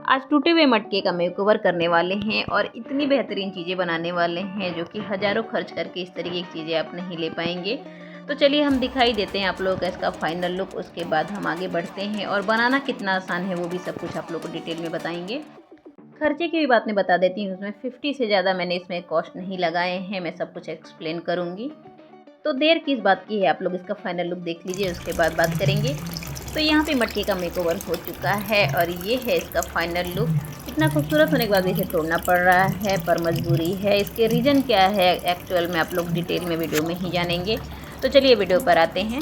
आज टूटे हुए मटके का मेकओवर करने वाले हैं और इतनी बेहतरीन चीज़ें बनाने वाले हैं जो कि हज़ारों खर्च करके इस तरीके की चीज़ें आप नहीं ले पाएंगे। तो चलिए हम दिखाई देते हैं आप लोगों का इसका फाइनल लुक, उसके बाद हम आगे बढ़ते हैं और बनाना कितना आसान है वो भी सब कुछ आप लोगों को डिटेल में बताएंगे। खर्चे की भी बात मैं बता देती हूँ, उसमें 50 से ज़्यादा मैंने इसमें कॉस्ट नहीं लगाए हैं, मैं सब कुछ एक्सप्लेन करूँगी। तो देर किस बात की है, आप लोग इसका फाइनल लुक देख लीजिए, उसके बाद बात करेंगे। तो यहाँ पे मटके का मेकओवर हो चुका है और ये है इसका फाइनल लुक। इतना खूबसूरत होने के बाद इसे तोड़ना पड़ रहा है, पर मजबूरी है। इसके रीज़न क्या है एक्चुअल में आप लोग डिटेल में वीडियो में ही जानेंगे। तो चलिए वीडियो पर आते हैं।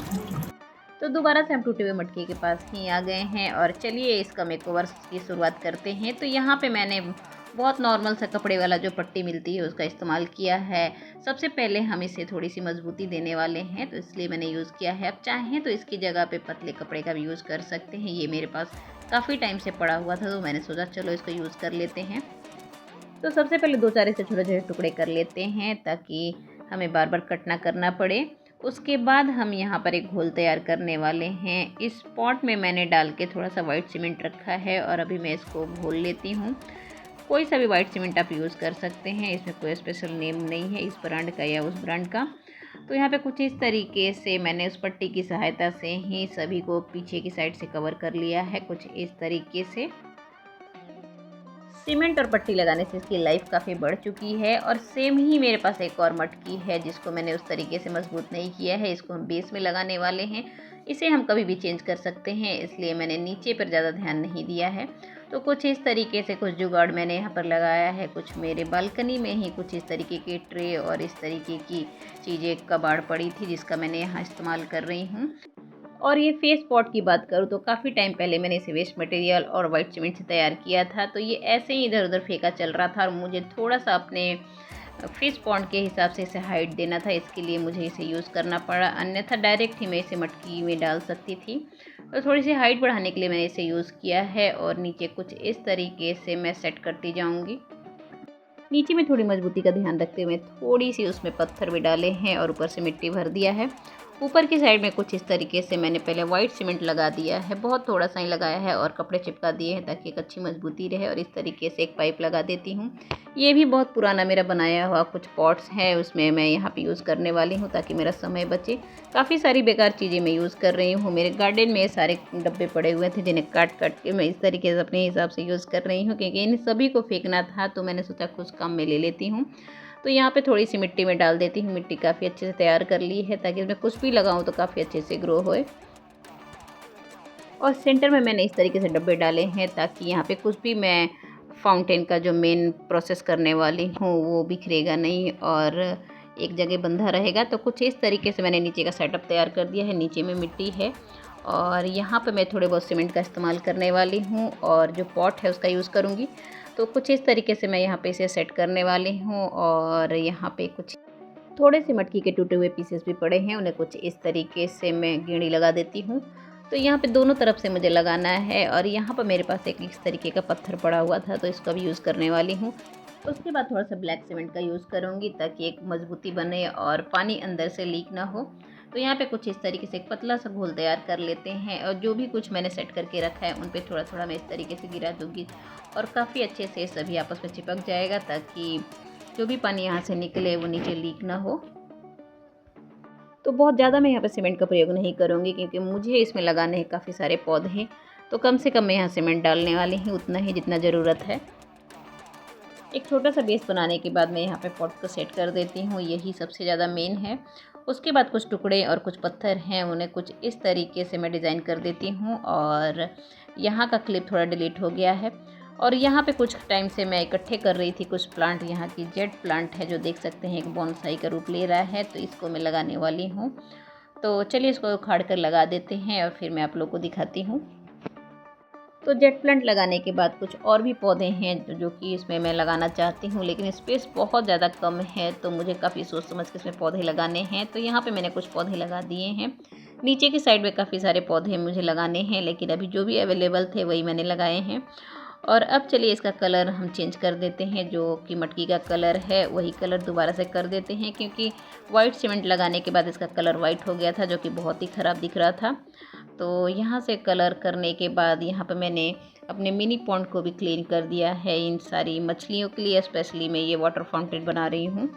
तो दोबारा से हम टूटे हुए मटके के पास ही आ गए हैं और चलिए इसका मेकओवर की शुरुआत करते हैं। तो यहाँ पे मैंने बहुत नॉर्मल सा कपड़े वाला जो पट्टी मिलती है उसका इस्तेमाल किया है। सबसे पहले हम इसे थोड़ी सी मजबूती देने वाले हैं, तो इसलिए मैंने यूज़ किया है। आप चाहें तो इसकी जगह पे पतले कपड़े का भी यूज़ कर सकते हैं। ये मेरे पास काफ़ी टाइम से पड़ा हुआ था तो मैंने सोचा चलो इसको यूज़ कर लेते हैं। तो सबसे पहले 2-4 ऐसे छोटे-छोटे टुकड़े कर लेते हैं ताकि हमें बार-बार कट ना करना पड़े। उसके बाद हम यहाँ पर एक घोल तैयार करने वाले हैं। इस पॉट में मैंने डाल के थोड़ा-सा व्हाइट सीमेंट रखा है और अभी मैं इसको घोल लेती हूँ। कोई सा भी व्हाइट सीमेंट आप यूज़ कर सकते हैं, इसमें कोई स्पेशल नेम नहीं है इस ब्रांड का या उस ब्रांड का। तो यहाँ पे कुछ इस तरीके से मैंने उस पट्टी की सहायता से ही सभी को पीछे की साइड से कवर कर लिया है, कुछ इस तरीके से। सीमेंट और पट्टी लगाने से इसकी लाइफ काफ़ी बढ़ चुकी है। और सेम ही मेरे पास एक और मटकी है जिसको मैंने उस तरीके से मजबूत नहीं किया है, इसको हम बेस में लगाने वाले हैं। इसे हम कभी भी चेंज कर सकते हैं, इसलिए मैंने नीचे पर ज़्यादा ध्यान नहीं दिया है। तो कुछ इस तरीके से कुछ जुगाड़ मैंने यहाँ पर लगाया है, कुछ मेरे बालकनी में ही कुछ इस तरीके के ट्रे और इस तरीके की चीज़ें कबाड़ पड़ी थी जिसका मैंने यहाँ इस्तेमाल कर रही हूँ। और ये फेस पॉट की बात करूँ तो काफ़ी टाइम पहले मैंने इसे वेस्ट मटेरियल और वाइट सीमेंट से तैयार किया था। तो ये ऐसे ही इधर उधर फेंका चल रहा था और मुझे थोड़ा सा अपने फेस पॉट के हिसाब से इसे हाइट देना था, इसके लिए मुझे इसे यूज़ करना पड़ा। अन्यथा डायरेक्ट ही मैं इसे मटकी में डाल सकती थी। तो थोड़ी सी हाइट बढ़ाने के लिए मैंने इसे यूज़ किया है और नीचे कुछ इस तरीके से मैं सेट करती जाऊँगी। नीचे में थोड़ी मजबूती का ध्यान रखते हुए थोड़ी सी उसमें पत्थर भी डाले हैं और ऊपर से मिट्टी भर दिया है। ऊपर की साइड में कुछ इस तरीके से मैंने पहले वाइट सीमेंट लगा दिया है, बहुत थोड़ा सा ही लगाया है और कपड़े चिपका दिए हैं ताकि एक अच्छी मजबूती रहे। और इस तरीके से एक पाइप लगा देती हूँ। ये भी बहुत पुराना मेरा बनाया हुआ कुछ पॉट्स है, उसमें मैं यहाँ पे यूज़ करने वाली हूँ ताकि मेरा समय बचे। काफ़ी सारी बेकार चीज़ें मैं यूज़ कर रही हूँ। मेरे गार्डन में सारे डब्बे पड़े हुए थे जिन्हें काट काट के मैं इस तरीके से अपने हिसाब से यूज़ कर रही हूँ, क्योंकि इन सभी को फेंकना था तो मैंने सोचा कुछ काम में ले लेती हूँ। तो यहाँ पे थोड़ी सी मिट्टी में डाल देती हूँ। मिट्टी काफ़ी अच्छे से तैयार कर ली है ताकि इसमें कुछ भी लगाऊँ तो काफ़ी अच्छे से ग्रो होए। और सेंटर में मैंने इस तरीके से डब्बे डाले हैं ताकि यहाँ पे कुछ भी मैं फाउंटेन का जो मेन प्रोसेस करने वाली हूँ वो बिखरेगा नहीं और एक जगह बंधा रहेगा। तो कुछ इस तरीके से मैंने नीचे का सेटअप तैयार कर दिया है। नीचे में मिट्टी है और यहाँ पे मैं थोड़े बहुत सीमेंट का इस्तेमाल करने वाली हूँ और जो पॉट है उसका यूज़ करूँगी। तो कुछ इस तरीके से मैं यहाँ पे इसे सेट करने वाली हूँ। और यहाँ पे कुछ थोड़े से मटकी के टूटे हुए पीसेस भी पड़े हैं, उन्हें कुछ इस तरीके से मैं गेड़ी लगा देती हूँ। तो यहाँ पे दोनों तरफ से मुझे लगाना है। और यहाँ पर मेरे पास एक इस तरीके का पत्थर पड़ा हुआ था तो इसका भी यूज़ करने वाली हूँ। उसके बाद थोड़ा सा ब्लैक सीमेंट का यूज़ करूँगी ताकि एक मजबूती बने और पानी अंदर से लीक ना हो। तो यहाँ पे कुछ इस तरीके से एक पतला सा घोल तैयार कर लेते हैं और जो भी कुछ मैंने सेट करके रखा है उन पे थोड़ा थोड़ा मैं इस तरीके से गिरा दूँगी और काफ़ी अच्छे से सभी आपस में चिपक जाएगा ताकि जो भी पानी यहाँ से निकले वो नीचे लीक ना हो। तो बहुत ज़्यादा मैं यहाँ पे सीमेंट का प्रयोग नहीं करूँगी क्योंकि मुझे इसमें लगाने हैं काफ़ी सारे पौधे। तो कम से कम मैं यहाँ सीमेंट डालने वाली हूँ उतना ही जितना ज़रूरत है। एक छोटा सा बेस बनाने के बाद मैं यहाँ पे पॉट को सेट कर देती हूँ, यही सबसे ज़्यादा मेन है। उसके बाद कुछ टुकड़े और कुछ पत्थर हैं उन्हें कुछ इस तरीके से मैं डिज़ाइन कर देती हूँ। और यहाँ का क्लिप थोड़ा डिलीट हो गया है। और यहाँ पे कुछ टाइम से मैं इकट्ठे कर रही थी कुछ प्लांट। यहाँ की जेड प्लांट है जो देख सकते हैं एक बोनसाई का रूप ले रहा है, तो इसको मैं लगाने वाली हूँ। तो चलिए इसको उखाड़ कर लगा देते हैं और फिर मैं आप लोग को दिखाती हूँ। तो जेट प्लांट लगाने के बाद कुछ और भी पौधे हैं जो कि इसमें मैं लगाना चाहती हूँ, लेकिन स्पेस बहुत ज़्यादा कम है तो मुझे काफ़ी सोच समझ के इसमें पौधे लगाने हैं। तो यहाँ पे मैंने कुछ पौधे लगा दिए हैं। नीचे की साइड में काफ़ी सारे पौधे मुझे लगाने हैं, लेकिन अभी जो भी अवेलेबल थे वही मैंने लगाए हैं। और अब चलिए इसका कलर हम चेंज कर देते हैं, जो कि मटकी का कलर है वही कलर दोबारा से कर देते हैं, क्योंकि वाइट सीमेंट लगाने के बाद इसका कलर वाइट हो गया था जो कि बहुत ही ख़राब दिख रहा था। तो यहाँ से कलर करने के बाद यहाँ पर मैंने अपने मिनी पॉन्ड को भी क्लीन कर दिया है इन सारी मछलियों के लिए। स्पेशली मैं ये वाटर फाउंटेन बना रही हूँ।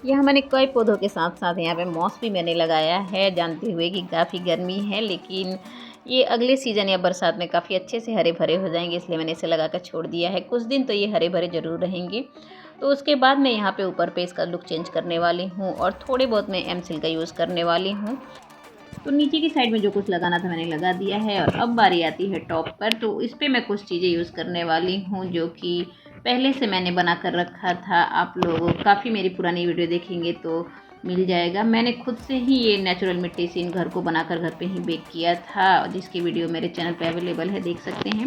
यहाँ मैंने कई पौधों के साथ साथ यहाँ पे मॉस भी मैंने लगाया है, जानते हुए कि काफ़ी गर्मी है, लेकिन ये अगले सीज़न या बरसात में काफ़ी अच्छे से हरे भरे हो जाएंगे, इसलिए मैंने इसे लगा कर छोड़ दिया है। कुछ दिन तो ये हरे भरे ज़रूर रहेंगे। तो उसके बाद मैं यहाँ पे ऊपर पे इसका लुक चेंज करने वाली हूँ और थोड़े बहुत मैं एमसिल का यूज़ करने वाली हूँ। तो नीचे की साइड में जो कुछ लगाना था मैंने लगा दिया है और अब बारी आती है टॉप पर। तो इस पर मैं कुछ चीज़ें यूज़ करने वाली हूँ जो कि पहले से मैंने बना कर रखा था। आप लोग काफ़ी मेरी पुरानी वीडियो देखेंगे तो मिल जाएगा। मैंने खुद से ही ये नेचुरल मिट्टी से इन घर को बनाकर घर पे ही बेक किया था, जिसकी वीडियो मेरे चैनल पे अवेलेबल है, देख सकते हैं।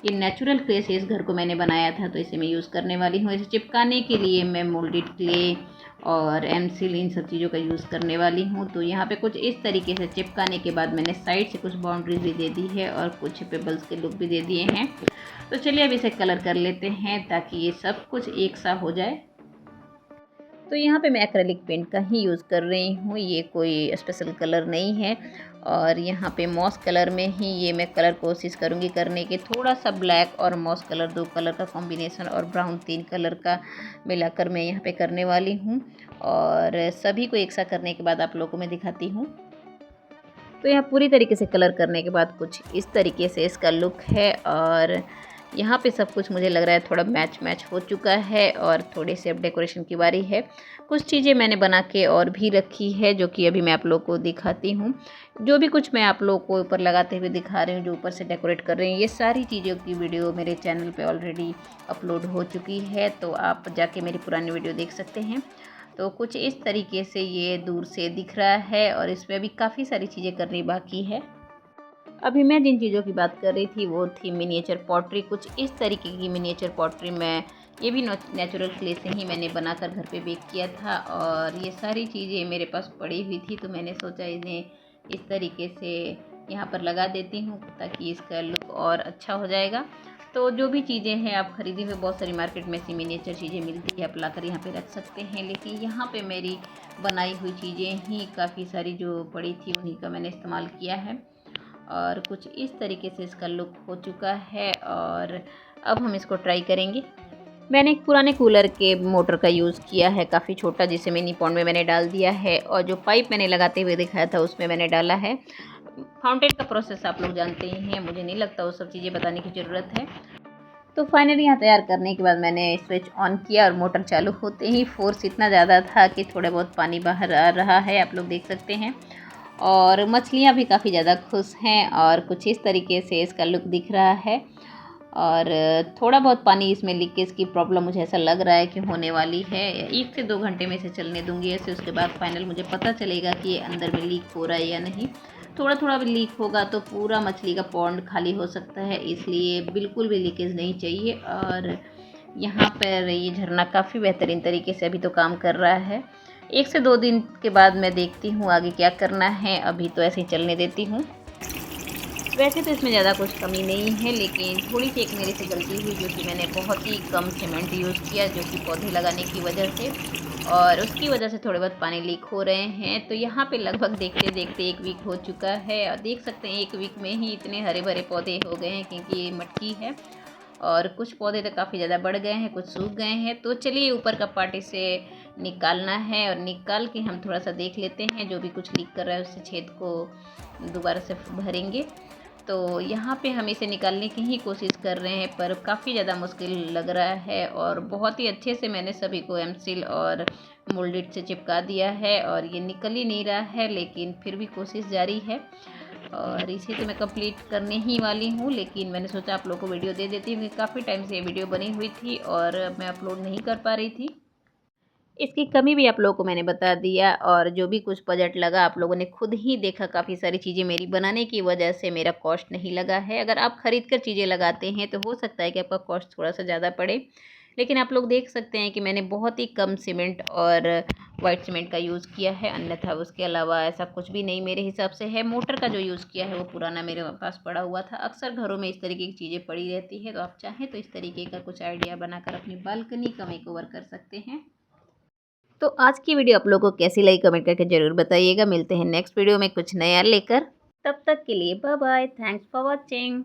ये नेचुरल क्ले से इस घर को मैंने बनाया था, तो इसे मैं यूज़ करने वाली हूँ। इसे चिपकाने के लिए मैं मोल्डेड क्ले और एमसिल इन सब चीज़ों का यूज़ करने वाली हूँ। तो यहाँ पे कुछ इस तरीके से चिपकाने के बाद मैंने साइड से कुछ बाउंड्रीज भी दे दी है और कुछ पेबल्स के लुक भी दे दिए हैं। तो चलिए अब इसे कलर कर लेते हैं ताकि ये सब कुछ एक सा हो जाए। तो यहाँ पे मैं एक्रेलिक पेंट का ही यूज़ कर रही हूँ, ये कोई स्पेशल कलर नहीं है। और यहाँ पे मॉस कलर में ही ये मैं कलर कोशिश करूँगी करने के। थोड़ा सा ब्लैक और मॉस कलर, दो कलर का कॉम्बिनेशन, और ब्राउन तीन कलर का मिलाकर मैं यहाँ पे करने वाली हूँ। और सभी को एक साथ करने के बाद आप लोगों को मैं दिखाती हूँ। तो यहाँ पूरी तरीके से कलर करने के बाद कुछ इस तरीके से इसका लुक है। और यहाँ पे सब कुछ मुझे लग रहा है थोड़ा मैच हो चुका है और थोड़ी सी अब डेकोरेशन की बारी है। कुछ चीज़ें मैंने बना के और भी रखी है जो कि अभी मैं आप लोगों को दिखाती हूँ। जो भी कुछ मैं आप लोगों को ऊपर लगाते हुए दिखा रही हूँ, जो ऊपर से डेकोरेट कर रही हूँ, ये सारी चीज़ों की वीडियो मेरे चैनल पे ऑलरेडी अपलोड हो चुकी है, तो आप जाके मेरी पुरानी वीडियो देख सकते हैं। तो कुछ इस तरीके से ये दूर से दिख रहा है और इसमें अभी काफ़ी सारी चीज़ें करनी बाकी है। अभी मैं जिन चीज़ों की बात कर रही थी वो थी मिनिएचर पॉटरी। कुछ इस तरीके की मिनिएचर पॉटरी मैं ये भी नेचुरल क्ले से ही मैंने बनाकर घर पे बेक किया था और ये सारी चीज़ें मेरे पास पड़ी हुई थी, तो मैंने सोचा इन्हें इस तरीके से यहाँ पर लगा देती हूँ ताकि इसका लुक और अच्छा हो जाएगा। तो जो भी चीज़ें हैं आप खरीदी हुई, बहुत सारी मार्केट में ऐसी मिनिएचर चीज़ें मिलती है, आप लाकर यहाँ पे रख सकते हैं, लेकिन यहाँ पे मेरी बनाई हुई चीज़ें ही काफ़ी सारी जो पड़ी थी उन्हीं का मैंने इस्तेमाल किया है। और कुछ इस तरीके से इसका लुक हो चुका है और अब हम इसको ट्राई करेंगे। मैंने एक पुराने कूलर के मोटर का यूज़ किया है, काफ़ी छोटा, जिसे मिनी पॉन्ड में मैंने डाल दिया है और जो पाइप मैंने लगाते हुए दिखाया था उसमें मैंने डाला है। फाउंटेन का प्रोसेस आप लोग जानते ही हैं, मुझे नहीं लगता वो सब चीज़ें बताने की ज़रूरत है। तो फाइनली यहाँ तैयार करने के बाद मैंने स्विच ऑन किया और मोटर चालू होते ही फोर्स इतना ज़्यादा था कि थोड़ा बहुत पानी बाहर आ रहा है, आप लोग देख सकते हैं। और मछलियाँ भी काफ़ी ज़्यादा खुश हैं और कुछ इस तरीके से इसका लुक दिख रहा है। और थोड़ा बहुत पानी इसमें लीकेज की प्रॉब्लम मुझे ऐसा लग रहा है कि होने वाली है। 1 से 2 घंटे में इसे चलने दूंगी ऐसे, उसके बाद फाइनल मुझे पता चलेगा कि ये अंदर में लीक हो रहा है या नहीं। थोड़ा थोड़ा भी लीक होगा तो पूरा मछली का पॉन्ड खाली हो सकता है, इसलिए बिल्कुल भी लीकेज नहीं चाहिए। और यहाँ पर ये झरना काफ़ी बेहतरीन तरीके से अभी तो काम कर रहा है। 1 से 2 दिन के बाद मैं देखती हूँ आगे क्या करना है, अभी तो ऐसे ही चलने देती हूँ। वैसे तो इसमें ज़्यादा कुछ कमी नहीं है, लेकिन थोड़ी सी एक मेरे से गलती हुई जो कि मैंने बहुत ही कम सीमेंट यूज़ किया, जो कि पौधे लगाने की वजह से, और उसकी वजह से थोड़े बहुत पानी लीक हो रहे हैं। तो यहाँ पे लगभग देखते देखते 1 वीक हो चुका है और देख सकते हैं 1 वीक में ही इतने हरे भरे पौधे हो गए हैं, क्योंकि ये मटकी है और कुछ पौधे तो काफ़ी ज़्यादा बढ़ गए हैं, कुछ सूख गए हैं। तो चलिए ऊपर का पार्ट इसे निकालना है और निकाल के हम थोड़ा सा देख लेते हैं, जो भी कुछ लीक कर रहा है उससे छेद को दोबारा से भरेंगे। तो यहाँ पे हम इसे निकालने की ही कोशिश कर रहे हैं, पर काफ़ी ज़्यादा मुश्किल लग रहा है और बहुत ही अच्छे से मैंने सभी को एमसिल और मोल्डेड से चिपका दिया है और ये निकल ही नहीं रहा है, लेकिन फिर भी कोशिश जारी है। और इसे तो मैं कंप्लीट करने ही वाली हूँ, लेकिन मैंने सोचा आप लोगों को वीडियो दे देती हूँ, क्योंकि काफ़ी टाइम से ये वीडियो बनी हुई थी और मैं अपलोड नहीं कर पा रही थी। इसकी कमी भी आप लोगों को मैंने बता दिया और जो भी कुछ बजट लगा आप लोगों ने खुद ही देखा। काफ़ी सारी चीज़ें मेरी बनाने की वजह से मेरा कॉस्ट नहीं लगा है। अगर आप ख़रीद कर चीज़ें लगाते हैं तो हो सकता है कि आपका कॉस्ट थोड़ा सा ज़्यादा पड़े, लेकिन आप लोग देख सकते हैं कि मैंने बहुत ही कम सीमेंट और वाइट सीमेंट का यूज़ किया है, अन्यथा उसके अलावा ऐसा कुछ भी नहीं मेरे हिसाब से है। मोटर का जो यूज़ किया है वो पुराना मेरे पास पड़ा हुआ था। अक्सर घरों में इस तरीके की चीज़ें पड़ी रहती है, तो आप चाहें तो इस तरीके का कुछ आइडिया बनाकर अपनी बालकनी का मेकओवर कर सकते हैं। तो आज की वीडियो आप लोगों को कैसी लगी कमेंट करके ज़रूर बताइएगा। मिलते हैं नेक्स्ट वीडियो में कुछ नया लेकर, तब तक के लिए bye bye, thanks for watching.